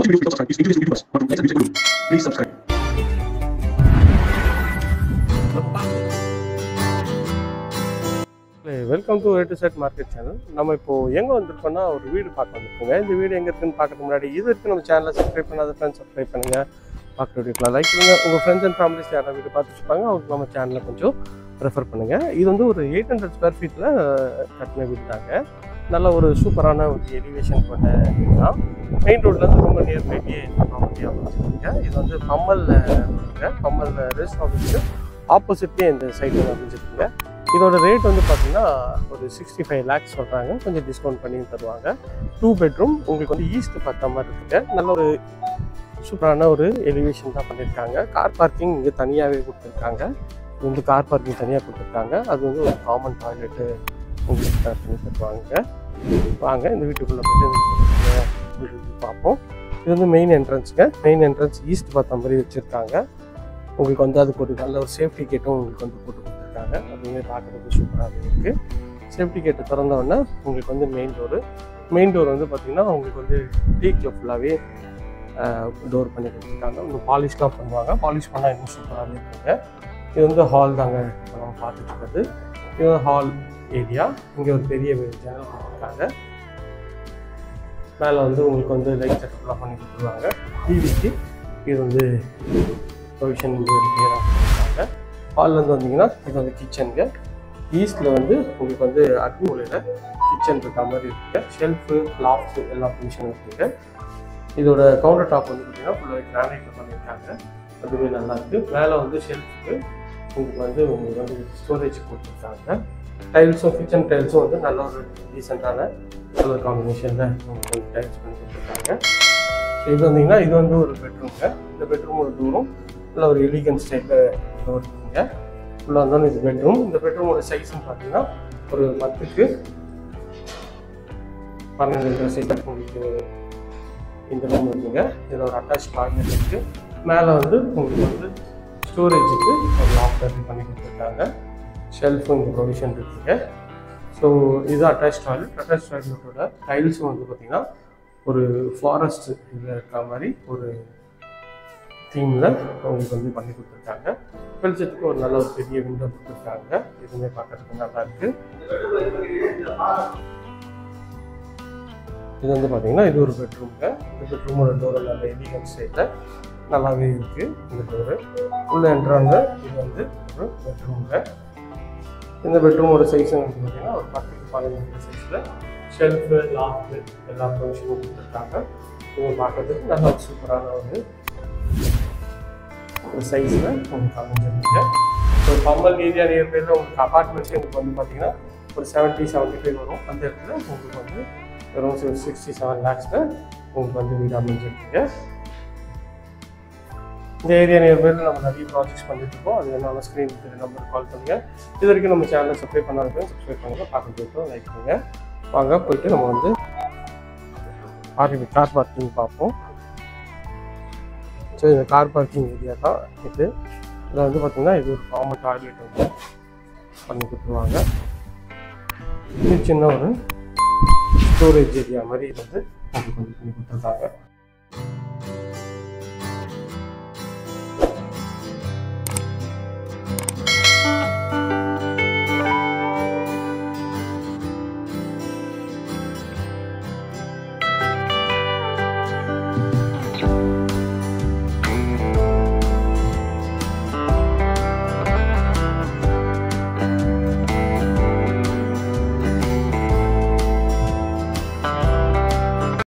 Please subscribe. Welcome to A to Z market channel. நம்ம இப்போ எங்கே வந்திருக்கோம்னா ஒரு வீடு பார்க்க வந்திருக்கோங்க. இந்த வீடு எங்கே இருக்குன்னு பார்க்கறதுக்கு முன்னாடி இது வரைக்கும் நம்ம சேனலை சப்ஸ்கிரைப் பண்ணாத ஃப்ரெண்ட்ஸ் சப்ஸ்கிரைப் பண்ணுங்கள். பார்க்குற வீடியோக்கெலாம் லைக் பண்ணுங்கள். உங்கள் ஃப்ரெண்ட்ஸ் அண்ட் ஃபேமிலிஸ் யாராவது வீடு பார்த்துட்டு இருப்பாங்க அவங்களுக்கு நம்ம சேனலை கொஞ்சம் ப்ரிஃபர் பண்ணுங்கள். இது வந்து ஒரு 800 ஸ்கொயர் ஃபீட்டில் கட்டின வீடு தாங்க. நல்ல ஒரு சூப்பரான ஒரு எலிவேஷன் கொண்ட வீடு தான். மெயின் ரோட்லேருந்து ரொம்ப நியர்பையே ப்ராப்பர்ட்டியாக அமைச்சிருக்கீங்க. இது வந்து பம்மல் ரெஸ்ட் ஆஃபீஸுக்கு ஆப்போசிட்லேயே இந்த சைட்டில் அமைச்சிருக்கீங்க. இதோட ரேட் வந்து பார்த்தீங்கன்னா ஒரு 65 lakhs சொல்கிறாங்க. கொஞ்சம் டிஸ்கவுண்ட் பண்ணி தருவாங்க. 2 bedroom உங்களுக்கு வந்து ஈஸ்ட் பார்த்த மாதிரி இருக்குங்க. நல்ல ஒரு சூப்பரான ஒரு எலிவேஷன் தான் பண்ணியிருக்காங்க. கார் பார்க்கிங் இங்கே தனியாகவே கொடுத்துருக்காங்க. இது வந்து கார் பார்க்கிங் தனியாக கொடுத்துருக்காங்க. அது வந்து ஒரு காமன் டாய்லெட்டு உங்களுக்கு பண்ணி தருவாங்க. வாங்க இந்த வீட்டுக்குள்ளே போய்ட்டு பார்ப்போம். இது வந்து மெயின் என்ட்ரன்ஸுங்க. மெயின் என்ட்ரன்ஸ் ஈஸ்ட் பார்த்த மாதிரி வச்சுருக்காங்க. உங்களுக்கு வந்து அதுக்கு ஒரு நல்ல ஒரு சேஃப்டி கேட்டும் உங்களுக்கு வந்து போட்டு கொடுத்துருக்காங்க. அதுவுமே பார்க்குறதுக்கு சூப்பராகவே இருக்குது. சேஃப்டி கேட்டு திறந்தோடனே உங்களுக்கு வந்து மெயின் டோர் வந்து பார்த்திங்கன்னா உங்களுக்கு வந்து டீக்கில் ஃபுல்லாகவே டோர் பண்ணி கொடுத்துருக்காங்க. உங்களுக்கு பாலிஷ்லாம் பண்ணுவாங்க. பாலிஷ் பண்ணால் இன்னும் சூப்பராகவே இருக்குங்க. இது வந்து ஹால் தாங்க நம்ம பார்த்துட்டு இருக்கிறது. இது வந்து ஹால் ஏரியா. இங்கே ஒரு பெரிய ஜன்னல் கொடுத்துருக்காங்க. மேலே வந்து உங்களுக்கு வந்து லைட் செட்டப்லாம் பண்ணி கொடுத்துருவாங்க. டிவிக்கு இது வந்து ப்ரொவிஷன் கொடுத்துருக்காங்க. ஹால்லேருந்து வந்தீங்கன்னா இது வந்து கிச்சனுங்க. ஈஸ்டில் வந்து உங்களுக்கு வந்து அக்னி மூலையில் கிச்சன் இருக்க மாதிரி இருக்குங்க. ஷெல்ஃபு லாஃப்ட்டு எல்லா ப்ரொவிஷனும் இருக்குங்க. இதோட கவுண்டர் டாப் வந்து பார்த்தீங்கன்னா ஃபுல்லாக கிரானைட்டில் பண்ணியிருக்காங்க. அதுவே நல்லாயிருக்கு. மேலே வந்து ஷெல்ஃபுக்கு உங்களுக்கு வந்து ஸ்டோரேஜ் கொடுத்துருக்காங்க. டைல்ஸும் கிச்சன் டைல்ஸும் வந்து நல்ல ஒரு டீசெண்டான கலர் காம்பினேஷனில் உங்களுக்கு வந்து டைல்ஸ் பண்ணி கொடுத்துருக்காங்க. ஸோ இது வந்தீங்கன்னா இது வந்து ஒரு பெட்ரூம்ங்க. இந்த பெட்ரூம் ஒரு டோரும் நல்ல ஒரு எலிகன்ட் ஸ்டைலில் டோர் இருக்குங்க. ஃபுல்லாக இருந்தாலும் இது பெட்ரூம். இந்த பெட்ரூமோட சைஸ்ன்னு பார்த்தீங்கன்னா ஒரு 10க்கு 12 சைஸ் உங்களுக்கு இந்த ரூம் இருக்குங்க. இதில் ஒரு அட்டாச் டாய்லெட் இருக்குது. மேலே வந்து உங்களுக்கு வந்து ஸ்டோரேஜுக்கு ஒரு லாஃப்ட் பண்ணி கொடுத்துருக்காங்க. ஷெல்ஃபும் இந்த ப்ரொவிஷன் இருக்குங்க. ஸோ இது அட்டாச் டாய்லெட். அட்டாச் டாய்லெட்டோட டைல்ஸும் வந்து பார்த்திங்கன்னா ஒரு ஃபாரஸ்ட் இதில் இருக்கிற மாதிரி ஒரு தீமில் உங்களுக்கு வந்து பண்ணி கொடுத்துருக்காங்க. வெளிச்சத்துக்கு ஒரு நல்ல ஒரு பெரிய விண்டோ கொடுத்துருக்காங்க. இதுவுமே பார்க்கறதுக்கு நல்லா இருக்குது. இது வந்து பார்த்தீங்கன்னா இது ஒரு பெட்ரூம்ங்க. இந்த பெட்ரூமோட டோர் நல்ல எலிகன்ட் ஸ்டைலில் நல்லாவே இருக்குது. இந்த டோரு உள்ள என்ட்ராங்க. இது வந்து ஒரு பெட்ரூம்ங்க. இந்த பெட்ரூமோட சைஸ் வந்து பார்த்தீங்கன்னா ஒரு 10க்கு 15 சைஸில் ஷெல்ஃபு லாஃப்ட்டு எல்லா ப்ரொவிஷனும் கொடுத்துருக்காங்க. இது பார்க்கறதுக்கு நல்ல ஒரு சூப்பரான ஒரு சைஸில் உங்களுக்கு அமைஞ்சிருக்குங்க. ஸோ பம்மல் ஏரியா நியர்பையில் உங்களுக்கு அப்பார்ட்மெண்ட்ஸே உங்களுக்கு வந்து பார்த்தீங்கன்னா ஒரு 70-75 வரும். அந்த இடத்துல உங்களுக்கு வந்து வெறும் 67 lakhs உங்களுக்கு வந்து வீடு அமைஞ்சிருக்குங்க. இந்த ஏரியா நியர்பையில் நம்ம நிறைய ப்ராஜெக்ட்ஸ் பண்ணிட்டு இருக்கோம். அது என்னென்ன ஸ்க்ரீன் நம்பர் கால் பண்ணுங்கள். இது வரைக்கும் நம்ம சேனலை சப்ஸ்கிரைப் பண்ணாத சப்ஸ்கிரைப் பண்ணுங்கள். பார்க்க லைக் பண்ணுங்கள். வாங்க போயிட்டு நம்ம வந்து கார் பார்க்கிங் பார்ப்போம். ஸோ இந்த கார் பார்க்கிங் ஏரியா தான் இது. இதில் வந்து பார்த்திங்கன்னா இது ஒரு காமன் டாய்லெட் வந்து பண்ணி கொடுத்துருவாங்க. இது சின்ன ஒரு ஸ்டோரேஜ் ஏரியா மாதிரி வந்து உங்களுக்கு வந்து பண்ணி கொடுத்துருக்காங்க.